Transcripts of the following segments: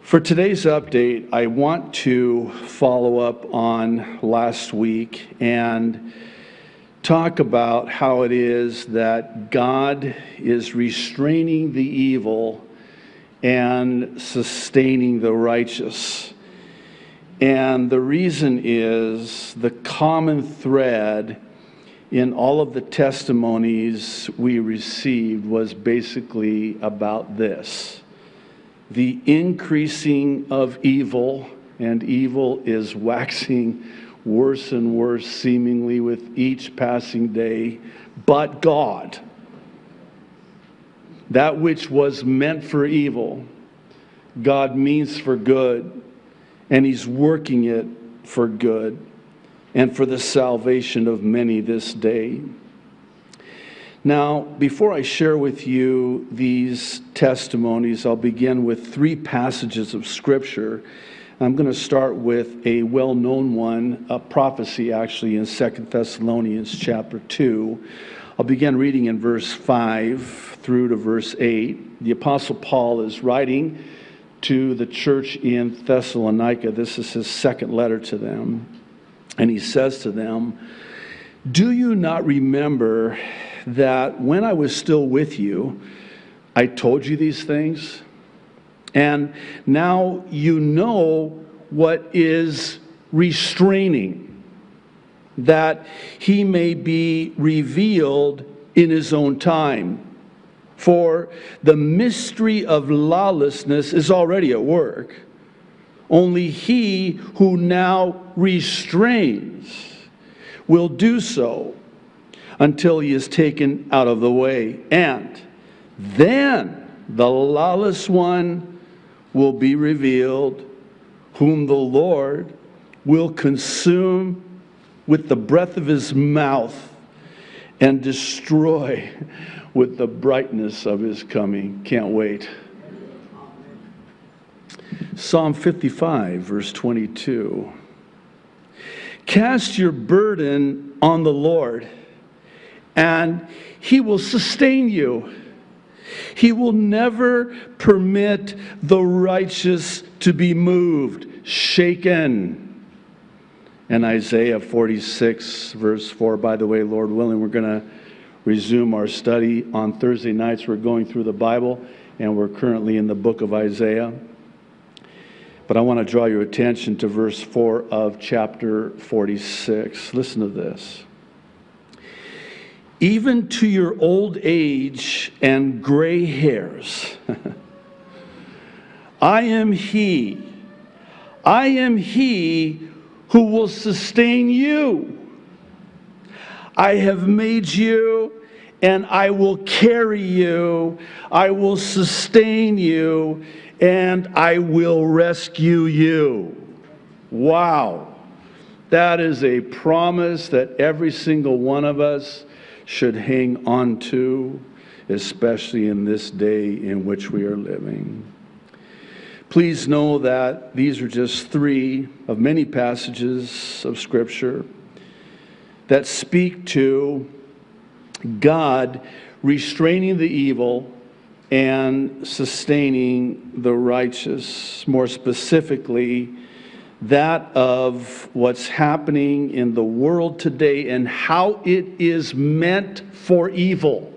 For today's update, I want to follow up on last week and talk about how it is that God is restraining the evil and sustaining the righteous. And the reason is the common thread in all of the testimonies we received was basically about this: the increasing of evil, and evil is waxing worse and worse seemingly with each passing day. But God, that which was meant for evil, God means for good, and He's working it for good and for the salvation of many this day. Now, before I share with you these testimonies, I'll begin with three passages of Scripture. I'm going to start with a well-known one, a prophecy actually in 2 Thessalonians chapter 2. I'll begin reading in verse 5 through to verse 8. The Apostle Paul is writing to the church in Thessalonica. This is his second letter to them. And he says to them, "Do you not remember that when I was still with you, I told you these things? And now you know what is restraining, that He may be revealed in His own time. For the mystery of lawlessness is already at work. Only he who now restrains will do so until he is taken out of the way. And then the lawless one will be revealed, whom the Lord will consume with the breath of His mouth and destroy with the brightness of His coming." Can't wait. Psalm 55, verse 22. "Cast your burden on the Lord, and He will sustain you. He will never permit the righteous to be moved, shaken." And Isaiah 46, verse 4. By the way, Lord willing, we're going to resume our study on Thursday nights. We're going through the Bible, and we're currently in the book of Isaiah. But I want to draw your attention to verse 4 of chapter 46. Listen to this. "Even to your old age and gray hairs, I am He who will sustain you. I have made you, and I will carry you. I will sustain you, and I will rescue you." Wow. That is a promise that every single one of us should hang on to, especially in this day in which we are living. Please know that these are just three of many passages of Scripture that speak to God restraining the evil and sustaining the righteous. More specifically, that of what's happening in the world today and how it is meant for evil.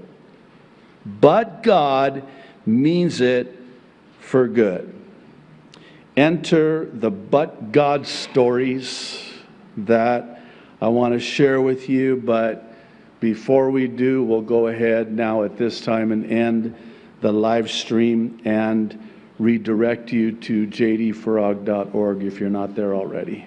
But God means it for good. Enter the but God stories that I want to share with you. But before we do, we'll go ahead now at this time and end the live stream and redirect you to jdfarag.org if you're not there already.